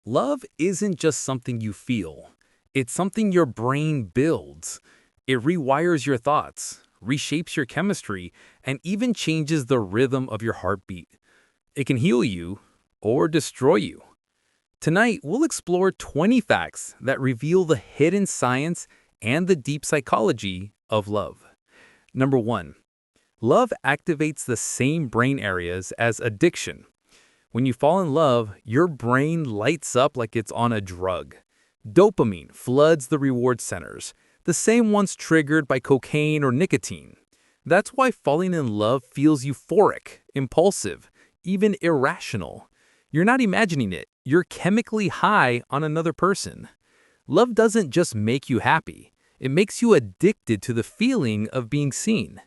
Love isn't just something you feel. It's something your brain builds. It rewires your thoughts, reshapes your chemistry, and even changes the rhythm of your heartbeat. It can heal you or destroy you. Tonight, we'll explore 20 facts that reveal the hidden science and the deep psychology of love. Number 1. Love activates the same brain areas as addiction. When you fall in love, your brain lights up like it's on a drug. Dopamine floods the reward centers, the same ones triggered by cocaine or nicotine. That's why falling in love feels euphoric, impulsive, even irrational. You're not imagining it, you're chemically high on another person. Love doesn't just make you happy, it makes you addicted to the feeling of being seen.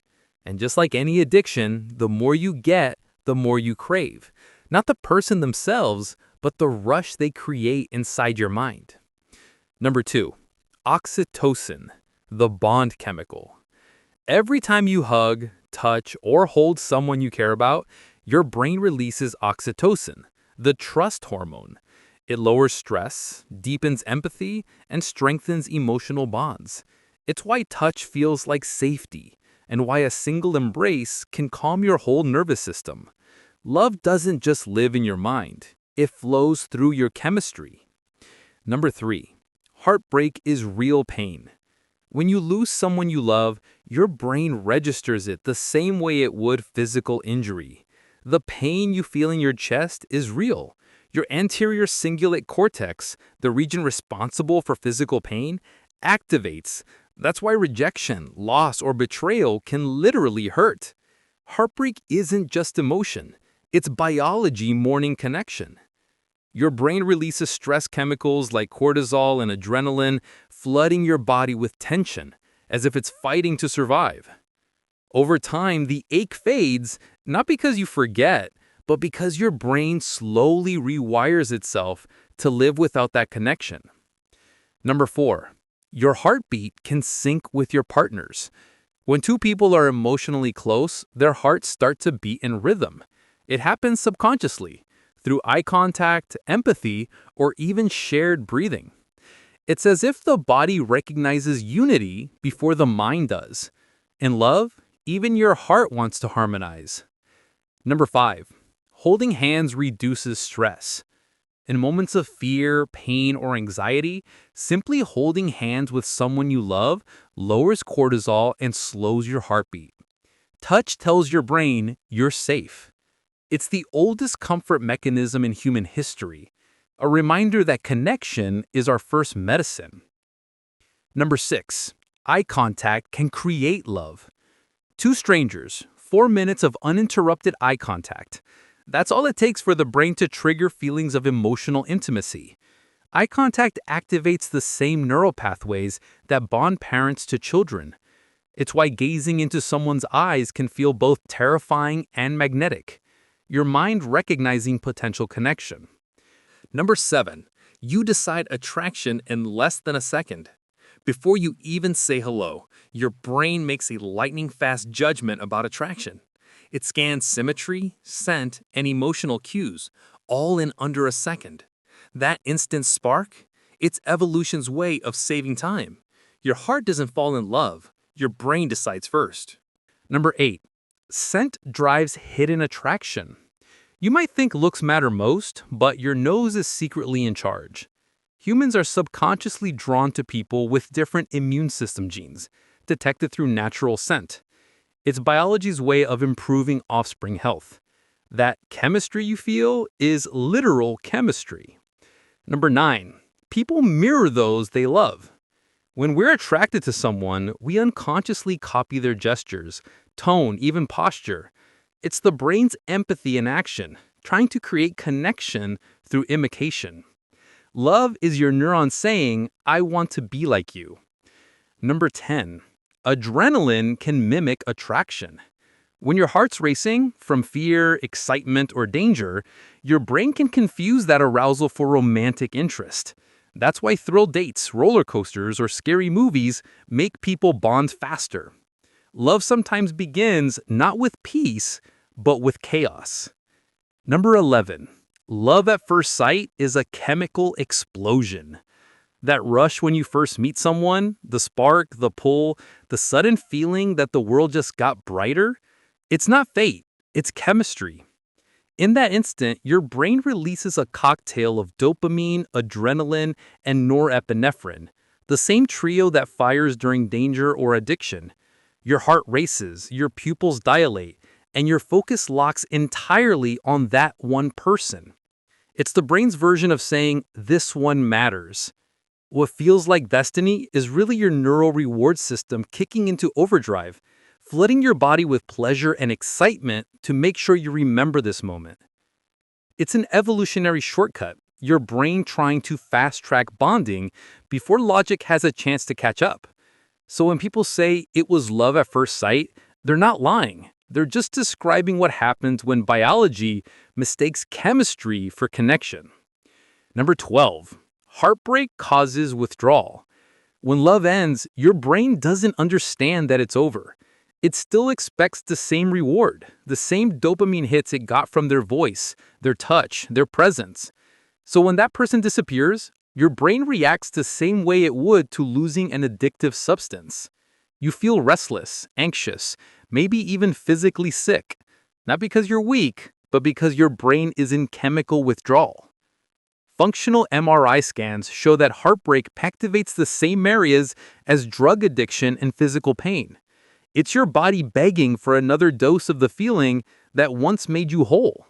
And just like any addiction, the more you get, the more you crave. Not the person themselves, but the rush they create inside your mind. Number 2, oxytocin, the bond chemical. Every time you hug, touch, or hold someone you care about, your brain releases oxytocin, the trust hormone. It lowers stress, deepens empathy, and strengthens emotional bonds. It's why touch feels like safety, and why a single embrace can calm your whole nervous system. Love doesn't just live in your mind, it flows through your chemistry. Number 3, heartbreak is real pain. When you lose someone you love, your brain registers it the same way it would physical injury. The pain you feel in your chest is real. Your anterior cingulate cortex, the region responsible for physical pain, activates. That's why rejection, loss, or betrayal can literally hurt. Heartbreak isn't just emotion. It's biology mourning connection. Your brain releases stress chemicals like cortisol and adrenaline, flooding your body with tension, as if it's fighting to survive. Over time, the ache fades, not because you forget, but because your brain slowly rewires itself to live without that connection. Number 4, your heartbeat can sync with your partner's. When two people are emotionally close, their hearts start to beat in rhythm. It happens subconsciously, through eye contact, empathy, or even shared breathing. It's as if the body recognizes unity before the mind does. In love, even your heart wants to harmonize. Number 5, holding hands reduces stress. In moments of fear, pain, or anxiety, simply holding hands with someone you love lowers cortisol and slows your heartbeat. Touch tells your brain you're safe. It's the oldest comfort mechanism in human history, a reminder that connection is our first medicine. Number 6, eye contact can create love. Two strangers, 4 minutes of uninterrupted eye contact. That's all it takes for the brain to trigger feelings of emotional intimacy. Eye contact activates the same neural pathways that bond parents to children. It's why gazing into someone's eyes can feel both terrifying and magnetic. Your mind recognizing potential connection. Number 7, you decide attraction in less than a second. Before you even say hello, your brain makes a lightning-fast judgment about attraction. It scans symmetry, scent, and emotional cues, all in under a second. That instant spark? It's evolution's way of saving time. Your heart doesn't fall in love, your brain decides first. Number 8, scent drives hidden attraction. You might think looks matter most, but your nose is secretly in charge. Humans are subconsciously drawn to people with different immune system genes, detected through natural scent. It's biology's way of improving offspring health. That chemistry you feel is literal chemistry. Number 9, people mirror those they love. When we're attracted to someone, we unconsciously copy their gestures, tone, even posture. It's the brain's empathy in action, trying to create connection through imitation. Love is your neuron saying, I want to be like you. Number 10, adrenaline can mimic attraction. When your heart's racing, from fear, excitement, or danger, your brain can confuse that arousal for romantic interest. That's why thrill dates, roller coasters, or scary movies make people bond faster. Love sometimes begins not with peace, but with chaos. Number 11, Love at first sight is a chemical explosion. That rush when you first meet someone, the spark, the pull, the sudden feeling that the world just got brighter, it's not fate, it's chemistry. In that instant, your brain releases a cocktail of dopamine, adrenaline, and norepinephrine, the same trio that fires during danger or addiction. Your heart races, your pupils dilate, and your focus locks entirely on that one person. It's the brain's version of saying, "This one matters." What feels like destiny is really your neural reward system kicking into overdrive, flooding your body with pleasure and excitement to make sure you remember this moment. It's an evolutionary shortcut, your brain trying to fast-track bonding before logic has a chance to catch up. So when people say it was love at first sight, they're not lying. They're just describing what happens when biology mistakes chemistry for connection. Number 12. Heartbreak causes withdrawal. When love ends, your brain doesn't understand that it's over. It still expects the same reward, the same dopamine hits it got from their voice, their touch, their presence. So when that person disappears, your brain reacts the same way it would to losing an addictive substance. You feel restless, anxious, maybe even physically sick. Not because you're weak, but because your brain is in chemical withdrawal. Functional MRI scans show that heartbreak activates the same areas as drug addiction and physical pain. It's your body begging for another dose of the feeling that once made you whole.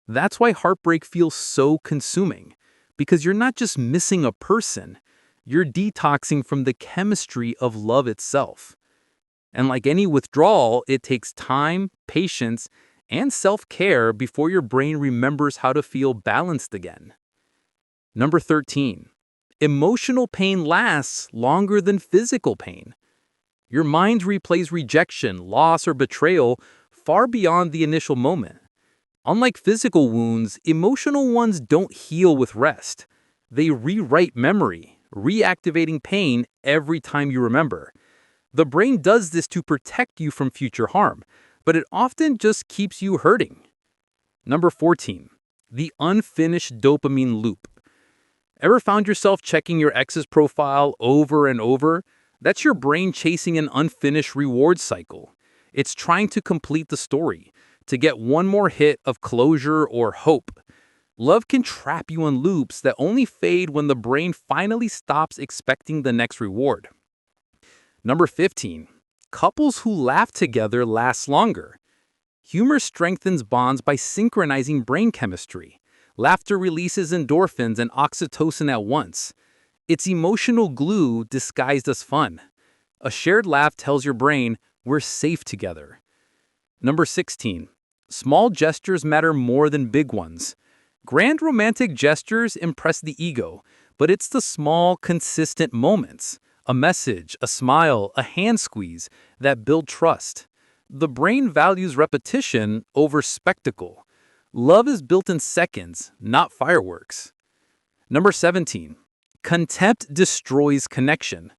That's why heartbreak feels so consuming, because you're not just missing a person, you're detoxing from the chemistry of love itself. And like any withdrawal, it takes time, patience, and self-care before your brain remembers how to feel balanced again. Number 13. Emotional pain lasts longer than physical pain. Your mind replays rejection, loss, or betrayal far beyond the initial moment. Unlike physical wounds, emotional ones don't heal with rest. They rewrite memory, reactivating pain every time you remember. The brain does this to protect you from future harm, but it often just keeps you hurting. Number 14. The unfinished dopamine loop. Ever found yourself checking your ex's profile over and over? That's your brain chasing an unfinished reward cycle. It's trying to complete the story, to get one more hit of closure or hope. Love can trap you in loops that only fade when the brain finally stops expecting the next reward. Number 15. Couples who laugh together last longer. Humor strengthens bonds by synchronizing brain chemistry. Laughter releases endorphins and oxytocin at once. It's emotional glue disguised as fun. A shared laugh tells your brain, we're safe together. Number 16. Small gestures matter more than big ones. Grand romantic gestures impress the ego, but it's the small, consistent moments, a message, a smile, a hand squeeze, that build trust. The brain values repetition over spectacle. Love is built in seconds, not fireworks. Number 17. Contempt destroys connection.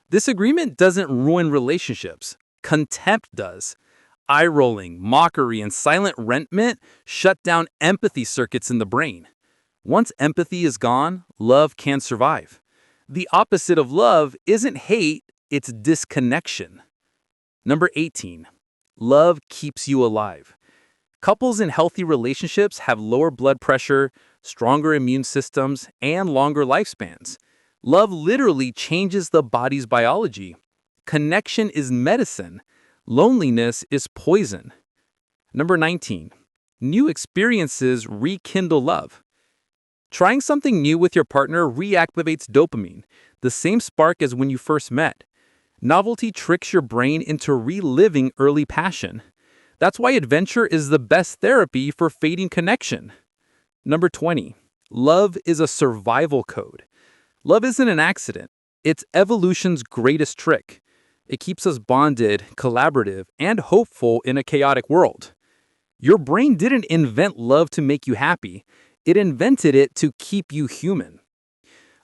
Disagreement doesn't ruin relationships. Contempt does. Eye-rolling, mockery, and silent resentment shut down empathy circuits in the brain. Once empathy is gone, love can't survive. The opposite of love isn't hate, it's disconnection. Number 18. Love keeps you alive. Couples in healthy relationships have lower blood pressure, stronger immune systems, and longer lifespans. Love literally changes the body's biology. Connection is medicine. Loneliness is poison. Number 19. New experiences rekindle love. Trying something new with your partner reactivates dopamine, the same spark as when you first met. Novelty tricks your brain into reliving early passion. That's why adventure is the best therapy for fading connection. Number 20. Love is a survival code. Love isn't an accident. It's evolution's greatest trick. It keeps us bonded, collaborative, and hopeful in a chaotic world. Your brain didn't invent love to make you happy. It invented it to keep you human.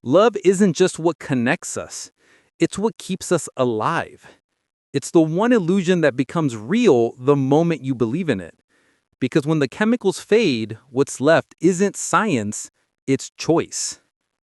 Love isn't just what connects us. It's what keeps us alive. It's the one illusion that becomes real the moment you believe in it. Because when the chemicals fade, what's left isn't science, it's choice.